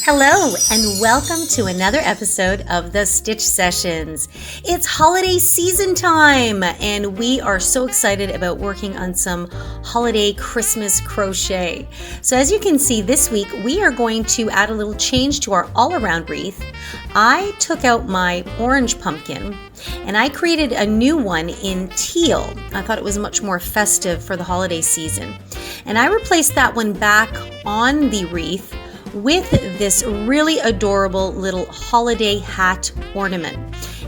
Hello and welcome to another episode of the Stitch Sessions. It's holiday season time and we are so excited about working on some holiday Christmas crochet. So as you can see this week we are going to add a little change to our all around wreath. I took out my orange pumpkin and I created a new one in teal. I thought it was much more festive for the holiday season. And I replaced that one back on the wreath with this really adorable little holiday hat ornament.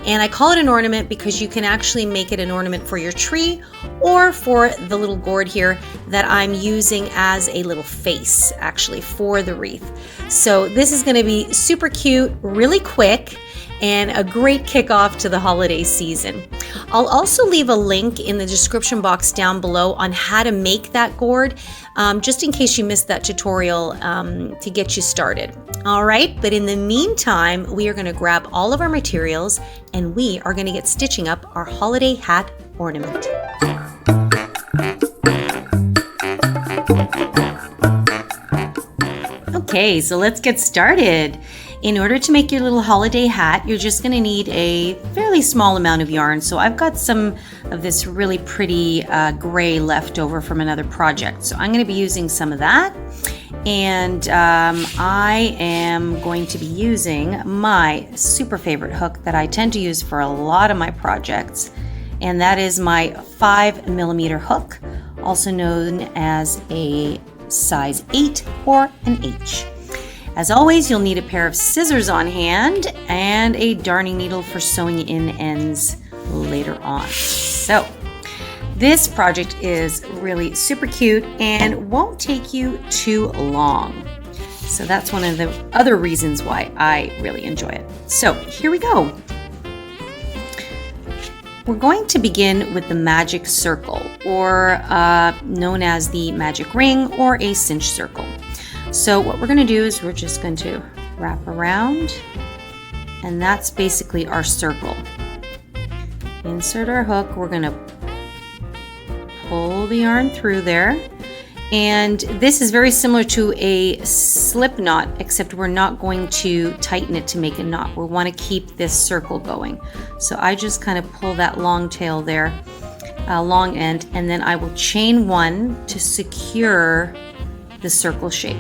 And I call it an ornament because you can actually make it an ornament for your tree or for the little gourd here that I'm using as a little face actually for the wreath. So this is going to be super cute, really quick, and a great kickoff to the holiday season. I'll also leave a link in the description box down below on how to make that gourd, just in case you missed that tutorial to get you started. All right, but in the meantime, we are going to grab all of our materials and we are going to get stitching up our holiday hat ornament. Okay, so let's get started. In order to make your little holiday hat, you're just going to need a fairly small amount of yarn. So I've got some of this really pretty gray left over from another project. So I'm going to be using some of that. And I am going to be using my super favorite hook that I tend to use for a lot of my projects. And that is my 5mm hook, also known as a size 8 or an H. As always, you'll need a pair of scissors on hand and a darning needle for sewing in ends later on. So this project is really super cute and won't take you too long. So that's one of the other reasons why I really enjoy it. So here we go. We're going to begin with the magic circle, or known as the magic ring or a cinch circle. So what we're going to do is we're just going to wrap around, and that's basically our circle. Insert our hook, we're going to pull the yarn through there, and this is very similar to a slip knot, except we're not going to tighten it to make a knot. We want to keep this circle going. So I just kind of pull that long tail there, long end, and then I will chain one to secure the circle shape.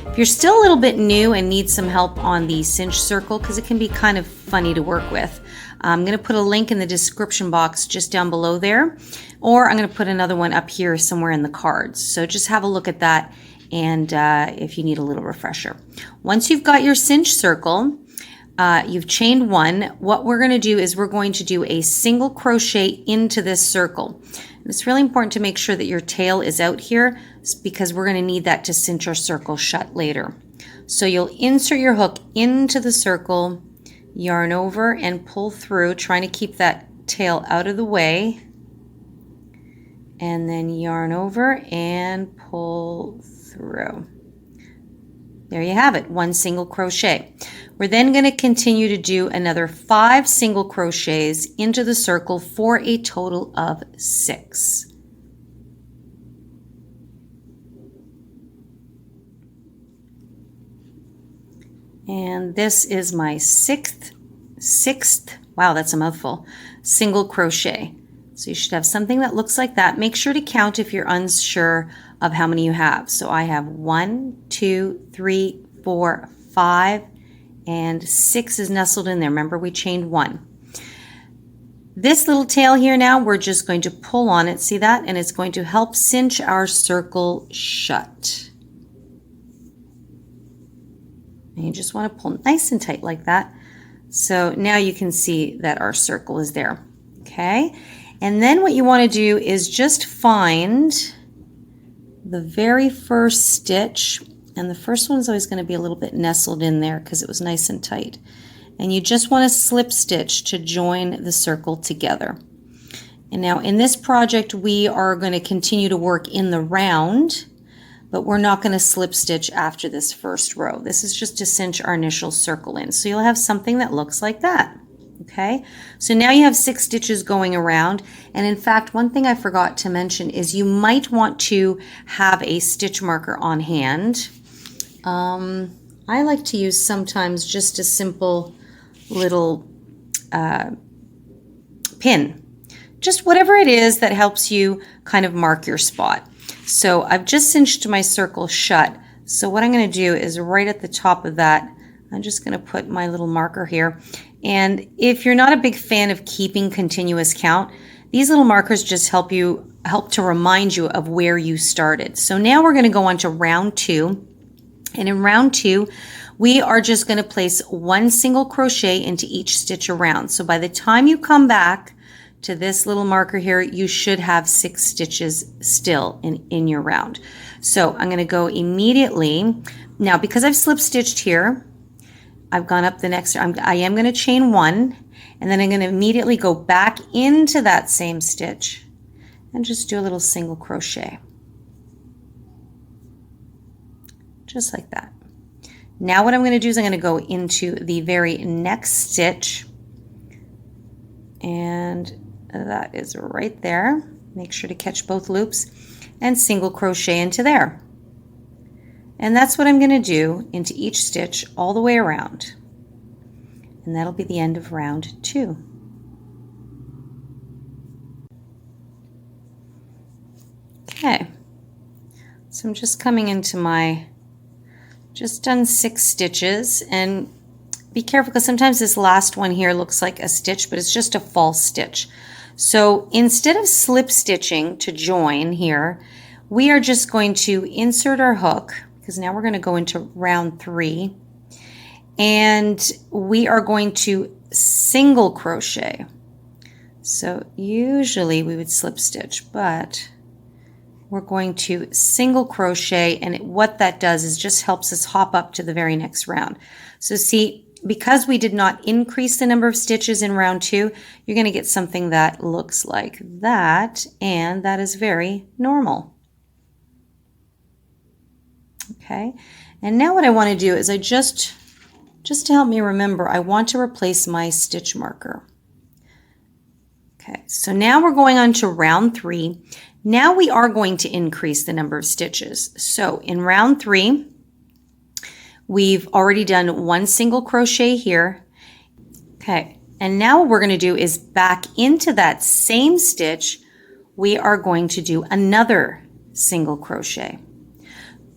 If you're still a little bit new and need some help on the cinch circle, because it can be kind of funny to work with, I'm going to put a link in the description box just down below there, or I'm going to put another one up here somewhere in the cards. So just have a look at that, and if you need a little refresher. Once you've got your cinch circle, you've chained one, what we're going to do is we're going to do a single crochet into this circle. And it's really important to make sure that your tail is out here because we're going to need that to cinch our circle shut later. So you'll insert your hook into the circle, yarn over and pull through, trying to keep that tail out of the way, and then yarn over and pull through. There you have it, one single crochet. We're then going to continue to do another 5 single crochets into the circle for a total of 6. And this is my sixth, wow, that's a mouthful, single crochet. So you should have something that looks like that. Make sure to count if you're unsure of how many you have. So I have 1, 2, 3, 4, 5, and 6 is nestled in there. Remember, we chained 1. This little tail here now, we're just going to pull on it, see that? And it's going to help cinch our circle shut. And you just want to pull nice and tight like that. So now you can see that our circle is there, okay? And then what you want to do is just find the very first stitch, and the first one is always going to be a little bit nestled in there because it was nice and tight. And you just want to slip stitch to join the circle together. And now in this project we are going to continue to work in the round, but we're not going to slip stitch after this first row. This is just to cinch our initial circle in. So you'll have something that looks like that. Okay, so now you have 6 stitches going around, and in fact one thing I forgot to mention is you might want to have a stitch marker on hand. I like to use sometimes just a simple little pin. Just whatever it is that helps you kind of mark your spot. So I've just cinched my circle shut. So what I'm going to do is right at the top of that, I'm just going to put my little marker here. And if you're not a big fan of keeping continuous count, these little markers just help to remind you of where you started. So now we're going to go on to round 2. And in round 2, we are just going to place 1 single crochet into each stitch around. So by the time you come back to this little marker here, you should have 6 stitches still in your round. So I'm going to go immediately. Now, because I've slip stitched here, I've gone up the next, I am going to chain 1, and then I'm going to immediately go back into that same stitch and just do a little single crochet. Just like that. Now what I'm going to do is I'm going to go into the very next stitch, and that is right there. Make sure to catch both loops and single crochet into there. And that's what I'm going to do into each stitch all the way around. And that'll be the end of round 2. Okay. So I'm just coming into my, just done 6 stitches, and be careful because sometimes this last one here looks like a stitch, but it's just a false stitch. So instead of slip stitching to join here, we are just going to insert our hook, because now we're going to go into round 3, and we are going to single crochet. So usually we would slip stitch, but we're going to single crochet, and what that does is just helps us hop up to the very next round. So see, because we did not increase the number of stitches in round 2, you're going to get something that looks like that, and that is very normal. Okay, and now what I want to do is just to help me remember, I want to replace my stitch marker. Okay, so now we're going on to round 3. Now we are going to increase the number of stitches. So in round 3, we've already done 1 single crochet here. Okay, and now what we're going to do is back into that same stitch, we are going to do another single crochet.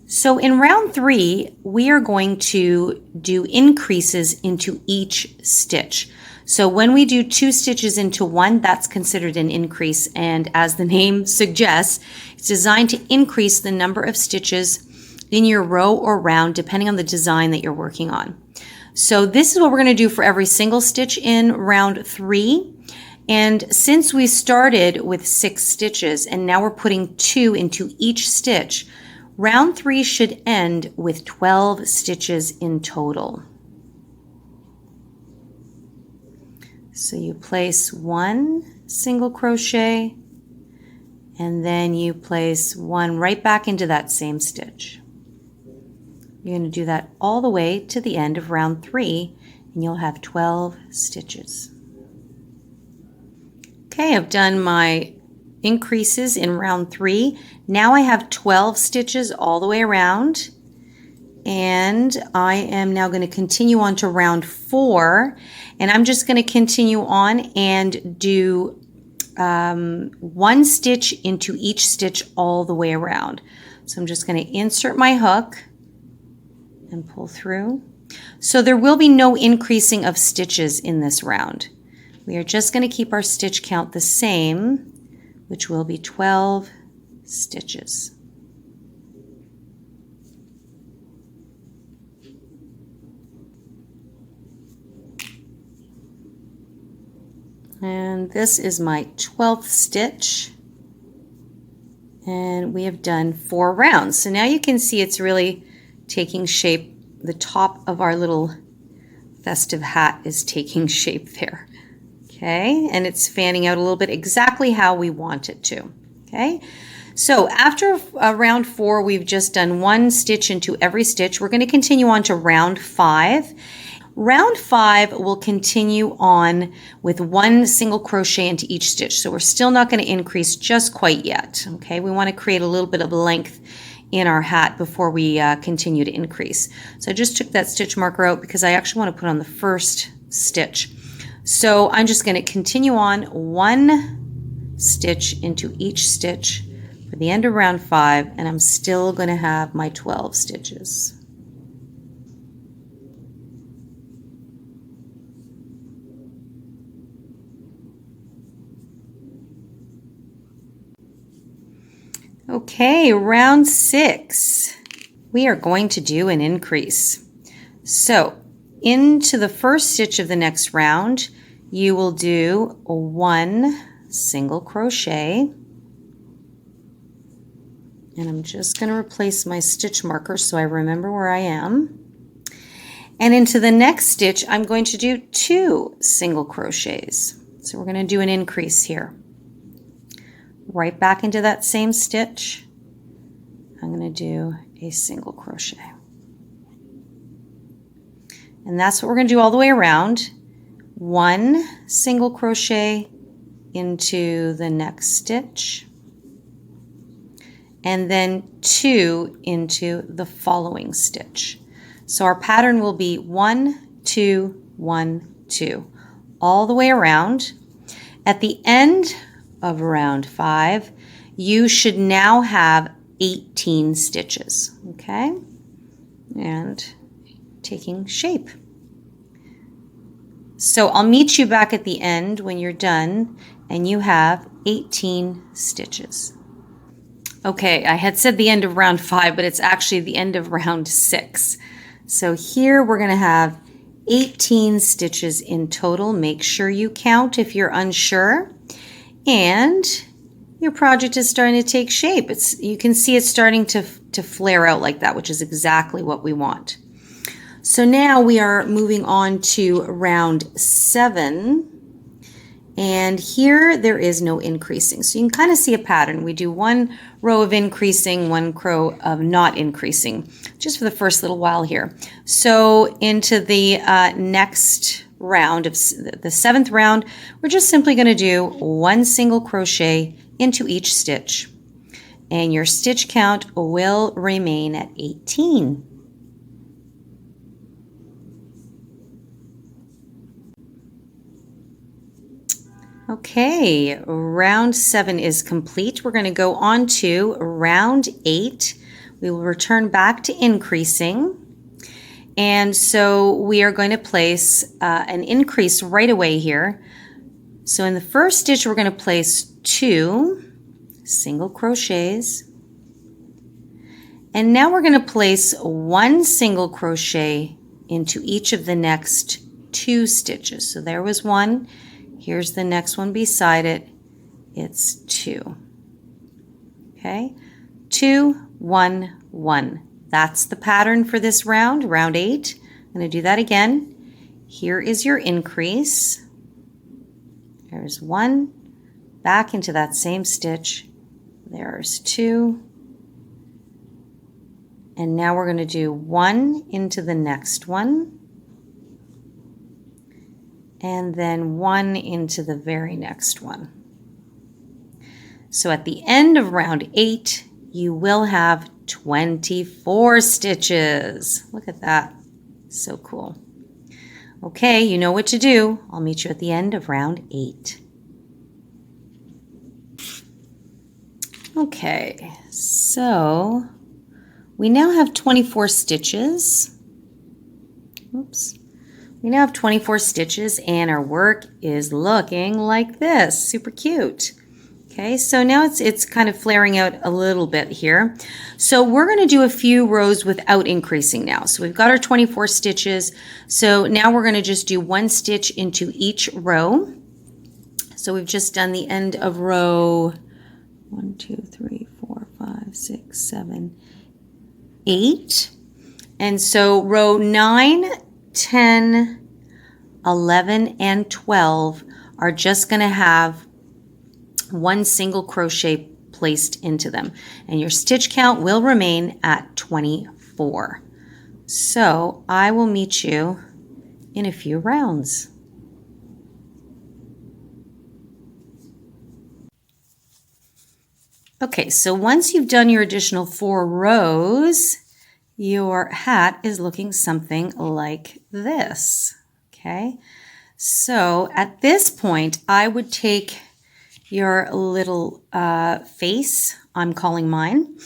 So in round 3, we are going to do increases into each stitch. So when we do 2 stitches into 1, that's considered an increase, and as the name suggests, it's designed to increase the number of stitches in your row or round depending on the design that you're working on. So this is what we're going to do for every single stitch in round 3. And since we started with 6 stitches and now we're putting 2 into each stitch, round 3 should end with 12 stitches in total. So you place 1 single crochet, and then you place 1 right back into that same stitch. You're going to do that all the way to the end of round 3, and you'll have 12 stitches. Okay, I've done my increases in round 3. Now I have 12 stitches all the way around, and I am now going to continue on to round 4, and I'm just going to continue on and do 1 stitch into each stitch all the way around. So I'm just going to insert my hook and pull through. So there will be no increasing of stitches in this round. We are just going to keep our stitch count the same, which will be 12 stitches. And this is my 12th stitch, and we have done 4 rounds. So now you can see it's really taking shape. The top of our little festive hat is taking shape there. Okay, and it's fanning out a little bit exactly how we want it to. Okay, so after round 4, we've just done 1 stitch into every stitch. We're going to continue on to round 5. Round 5 will continue on with 1 single crochet into each stitch. So we're still not going to increase just quite yet. Okay, we want to create a little bit of length in our hat before we continue to increase. So I just took that stitch marker out because I actually want to put on the first stitch. So I'm just going to continue on 1 stitch into each stitch for the end of round 5, and I'm still going to have my 12 stitches. Okay, round 6. We are going to do an increase. So into the first stitch of the next round, you will do 1 single crochet. And I'm just going to replace my stitch marker so I remember where I am. And into the next stitch, I'm going to do 2 single crochets. So we're going to do an increase here. Right back into that same stitch, I'm going to do a single crochet. And that's what we're going to do all the way around. 1 single crochet into the next stitch, and then 2 into the following stitch. So our pattern will be 1, 2, 1, 2 all the way around. At the end of round 5, you should now have 18 stitches, okay? And taking shape. So I'll meet you back at the end when you're done and you have 18 stitches. Okay, I had said the end of round 5, but it's actually the end of round 6. So here we're going to have 18 stitches in total. Make sure you count if you're unsure. And your project is starting to take shape. You can see it's starting to flare out like that, which is exactly what we want. So now we are moving on to round 7. And here there is no increasing. So you can kind of see a pattern. We do 1 row of increasing, 1 row of not increasing, just for the first little while here. So into the next round, of the 7th round, we're just simply going to do 1 single crochet into each stitch. And your stitch count will remain at 18. Okay, round 7 is complete. We're going to go on to round 8. We will return back to increasing. And so we are going to place an increase right away here. So in the first stitch, we're going to place 2 single crochets. And now we're going to place 1 single crochet into each of the next 2 stitches. So there was 1. Here's the next one beside it. It's 2. Okay, 2, 1, 1. That's the pattern for this round, round 8. I'm going to do that again. Here is your increase. There's 1, back into that same stitch. There's 2. And now we're going to do 1 into the next one. And then 1 into the very next one. So at the end of round 8, you will have 24 stitches. Look at that. So cool. Okay, you know what to do. I'll meet you at the end of round 8. Okay, so we now have 24 stitches. Oops. We now have 24 stitches and our work is looking like this. Super cute. Okay, so now it's kind of flaring out a little bit here. So we're going to do a few rows without increasing now. So we've got our 24 stitches. So now we're going to just do 1 stitch into each row. So we've just done the end of row 1, 2, 3, 4, 5, 6, 7, 8. And so row 9, 10, 11, and 12 are just going to have 1 single crochet placed into them. And your stitch count will remain at 24. So I will meet you in a few rounds. Okay, so once you've done your additional 4 rows, your hat is looking something like this. Okay, so at this point, I would take your little face, I'm calling mine,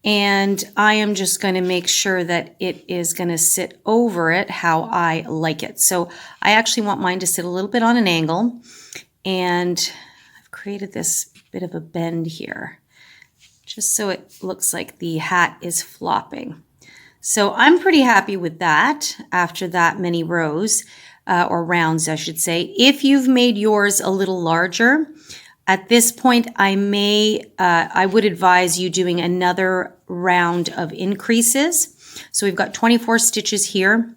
and I am just going to make sure that it is going to sit over it how I like it. So I actually want mine to sit a little bit on an angle, and I've created this bit of a bend here, just so it looks like the hat is flopping. So I'm pretty happy with that after that many rows, or rounds, I should say. If you've made yours a little larger, at this point, I would advise you doing another round of increases. So we've got 24 stitches here.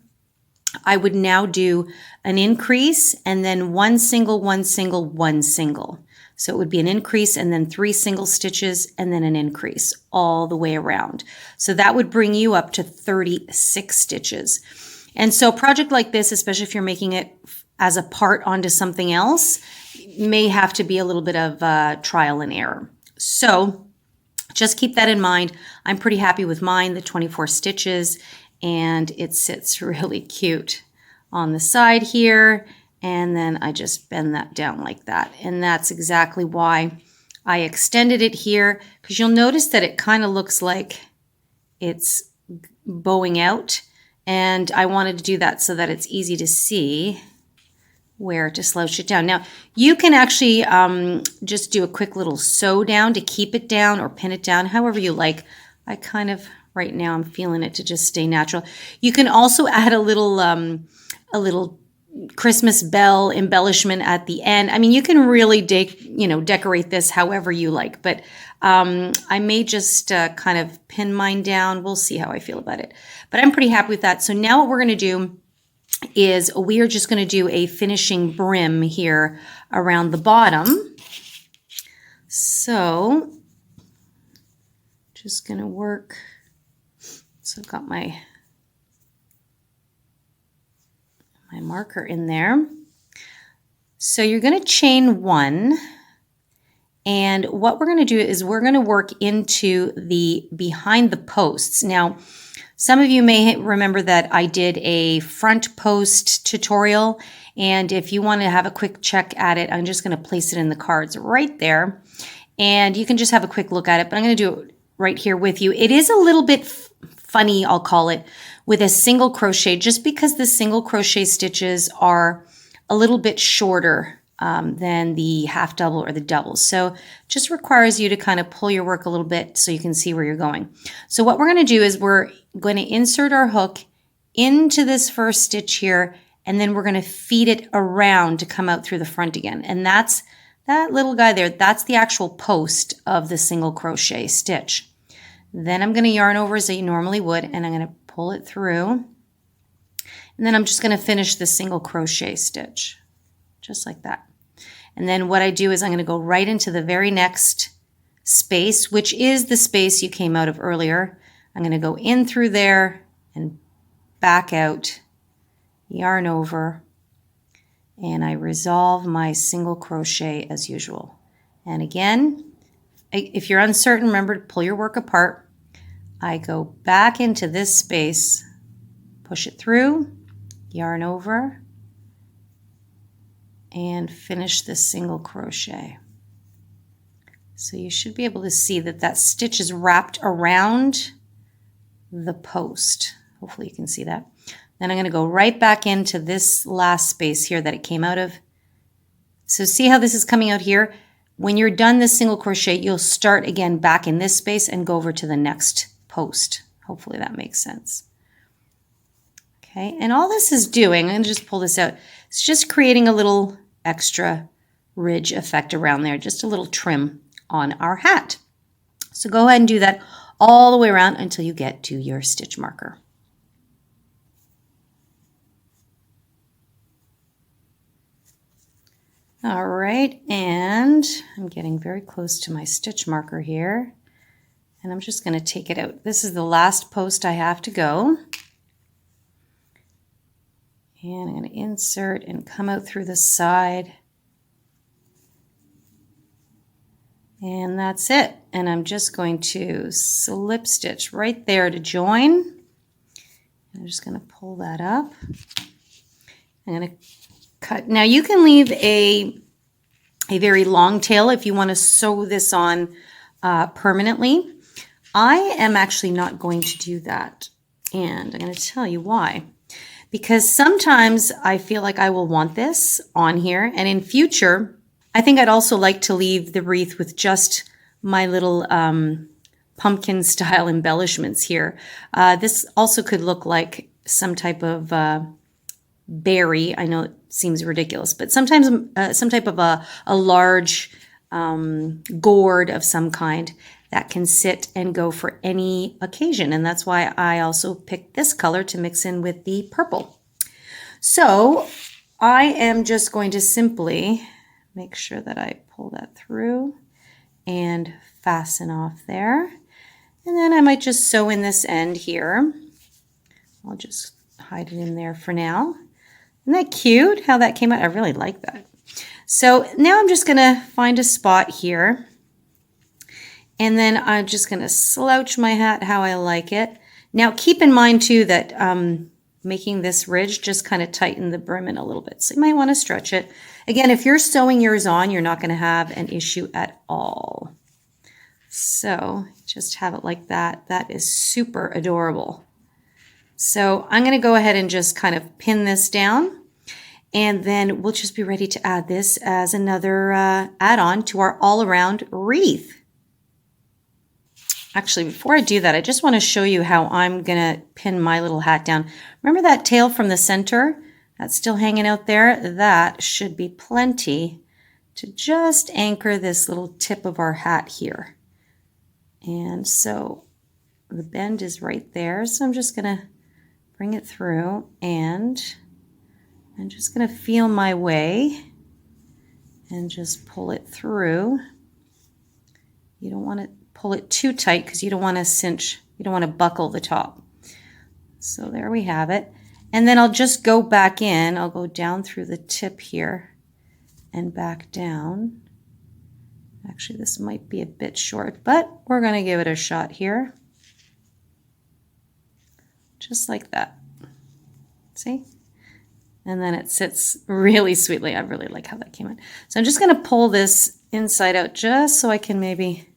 I would now do an increase and then one single, one single, one single. So it would be an increase and then 3 single stitches and then an increase all the way around. So that would bring you up to 36 stitches. And so a project like this, especially if you're making it as a part onto something else, may have to be a little bit of trial and error. So just keep that in mind. I'm pretty happy with mine, the 24 stitches, and it sits really cute on the side here. And then I just bend that down like that. And that's exactly why I extended it here, because you'll notice that it kind of looks like it's bowing out. And I wanted to do that so that it's easy to see where to slouch it down. Now, you can actually just do a quick little sew down to keep it down or pin it down, however you like. I kind of, right now, I'm feeling it to just stay natural. You can also add a little Christmas bell embellishment at the end. I mean, you can really decorate this however you like, but I may just kind of pin mine down. We'll see how I feel about it, but I'm pretty happy with that. So now what we're going to do is we are just going to do a finishing brim here around the bottom. So just going to work. So I've got my marker in there. So you're going to chain 1, and what we're going to do is we're going to work into the behind the posts. Now, some of you may remember that I did a front post tutorial, and if you want to have a quick check at it, I'm just going to place it in the cards right there, and you can just have a quick look at it, but I'm going to do it right here with you. It is a little bit funny, I'll call it, with a single crochet, just because the single crochet stitches are a little bit shorter than the half double or the double. So just requires you to kind of pull your work a little bit so you can see where you're going. So what we're going to do is we're going to insert our hook into this first stitch here, and then we're going to feed it around to come out through the front again. And that's that little guy there. That's the actual post of the single crochet stitch. Then I'm going to yarn over as I normally would, and I'm going to pull it through. And then I'm just going to finish the single crochet stitch, just like that. And then what I do is I'm going to go right into the very next space, which is the space you came out of earlier. I'm going to go in through there and back out, yarn over, and I resolve my single crochet as usual. And again, if you're uncertain, remember to pull your work apart. I go back into this space, push it through, yarn over, and finish the single crochet. So you should be able to see that that stitch is wrapped around the post. Hopefully you can see that. Then I'm going to go right back into this last space here that it came out of. So see how this is coming out here? When you're done this single crochet, you'll start again back in this space and go over to the next post. Hopefully that makes sense. Okay, and all this is doing, I'm going to just pull this out, it's just creating a little extra ridge effect around there, just a little trim on our hat. So go ahead and do that all the way around until you get to your stitch marker. All right, and I'm getting very close to my stitch marker here, and I'm just going to take it out. This is the last post I have to go. And I'm going to insert and come out through the side And that's it. And I'm just going to slip stitch right there to join. I'm just going to pull that up. I'm going to cut. Now you can leave a very long tail if you want to sew this on permanently. I am actually not going to do that. And I'm going to tell you why. Because sometimes I feel like I will want this on here. And in future, I think I'd also like to leave the wreath with just my little pumpkin style embellishments here. This also could look like some type of berry. I know it seems ridiculous, but sometimes some type of a large gourd of some kind that can sit and go for any occasion. And that's why I also picked this color to mix in with the purple. So I am just going to simply make sure that I pull that through and fasten off there. And then I might just sew in this end here. I'll just hide it in there for now. Isn't that cute how that came out? I really like that. So now I'm just gonna find a spot here. And then I'm just gonna slouch my hat how I like it. Now keep in mind too that making this ridge just kind of tighten the brim in a little bit. So you might wanna stretch it. Again, if you're sewing yours on, you're not gonna have an issue at all. So just have it like that. That is super adorable. So I'm gonna go ahead and just kind of pin this down. And then we'll just be ready to add this as another add-on to our all-around wreath. Actually, before I do that, I just want to show you how I'm going to pin my little hat down. Remember that tail from the center? That's still hanging out there? That should be plenty to just anchor this little tip of our hat here. And so the bend is right there. So I'm just going to bring it through and I'm just going to feel my way and just pull it through. You don't want to pull it too tight because you don't want to cinch, you don't want to buckle the top. So there we have it. And then I'll just go back in. I'll go down through the tip here and back down. Actually, this might be a bit short, but we're going to give it a shot here. Just like that. See? And then it sits really sweetly. I really like how that came in. So I'm just going to pull this inside out just so I can maybe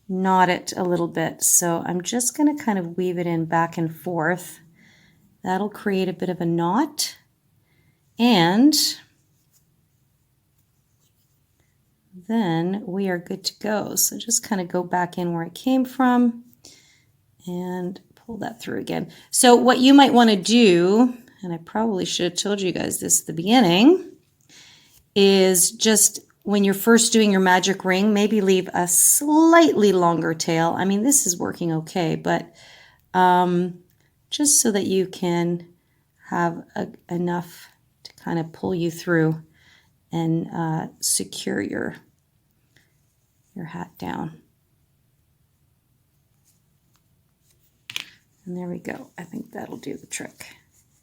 knot it a little bit. So I'm just going to kind of weave it in back and forth. That'll create a bit of a knot. And then we are good to go. So just kind of go back in where it came from and pull that through again. So what you might want to do, and I probably should have told you guys this at the beginning, is just when you're first doing your magic ring, maybe leave a slightly longer tail. I mean, this is working okay, but just so that you can have enough to kind of pull you through and secure your hat down. And there we go. I think that'll do the trick.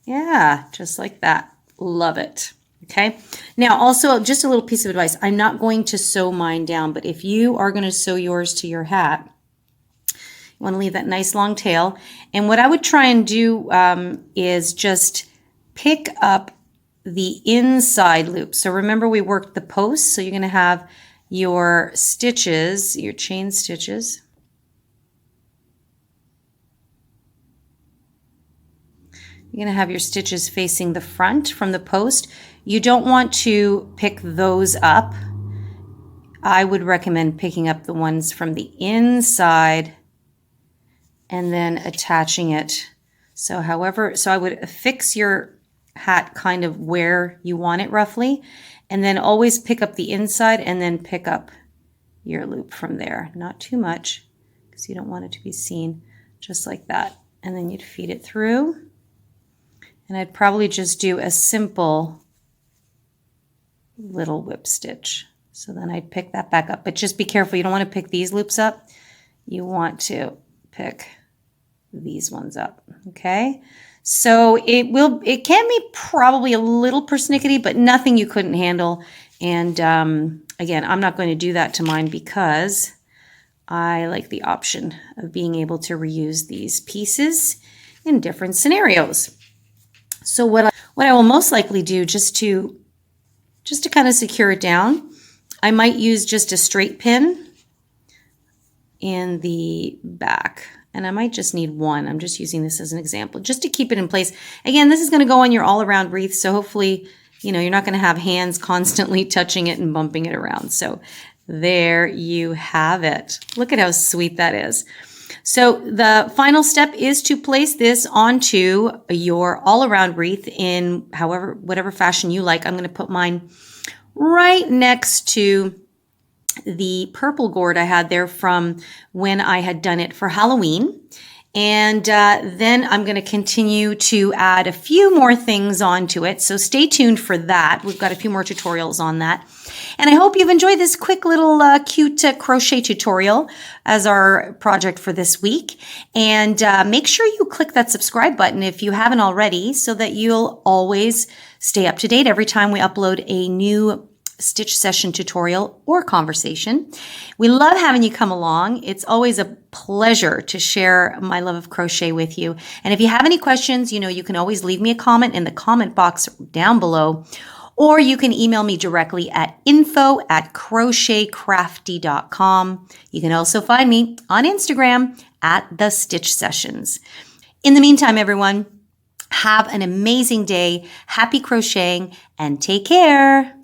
Yeah, just like that. Love it. Okay. Now also just a little piece of advice. I'm not going to sew mine down, but if you are going to sew yours to your hat, you want to leave that nice long tail. And what I would try and do is just pick up the inside loop. So remember we worked the post. So you're going to have your stitches, your chain stitches. You're going to have your stitches facing the front from the post. You don't want to pick those up. I would recommend picking up the ones from the inside and then attaching it. So I would fix your hat kind of where you want it roughly, and then always pick up the inside and then pick up your loop from there. Not too much because you don't want it to be seen, just like that. And then you'd feed it through. And I'd probably just do a simple little whip stitch. So then I'd pick that back up, but just be careful. You don't want to pick these loops up. You want to pick these ones up, okay? So it can be probably a little persnickety, but nothing you couldn't handle. And Again, I'm not going to do that to mine because I like the option of being able to reuse these pieces in different scenarios. So what I will most likely do just to kind of secure it down, I might use just a straight pin in the back. And I might just need one. I'm just using this as an example, just to keep it in place. Again, this is going to go on your all around wreath, so hopefully, you know, you're not going to have hands constantly touching it and bumping it around. So there you have it. Look at how sweet that is. So the final step is to place this onto your all around wreath in whatever fashion you like. I'm going to put mine right next to the purple gourd I had there from when I had done it for Halloween. And then I'm going to continue to add a few more things onto it. So stay tuned for that. We've got a few more tutorials on that. And I hope you've enjoyed this quick little cute crochet tutorial as our project for this week. And make sure you click that subscribe button if you haven't already, so that you'll always stay up to date every time we upload a new stitch session tutorial or conversation. We love having you come along. It's always a pleasure to share my love of crochet with you. And if you have any questions, you know, you can always leave me a comment in the comment box down below, or you can email me directly at info@crochetcrafty.com. You can also find me on Instagram at The Stitch Sessions. In the meantime, everyone, have an amazing day. Happy crocheting and take care.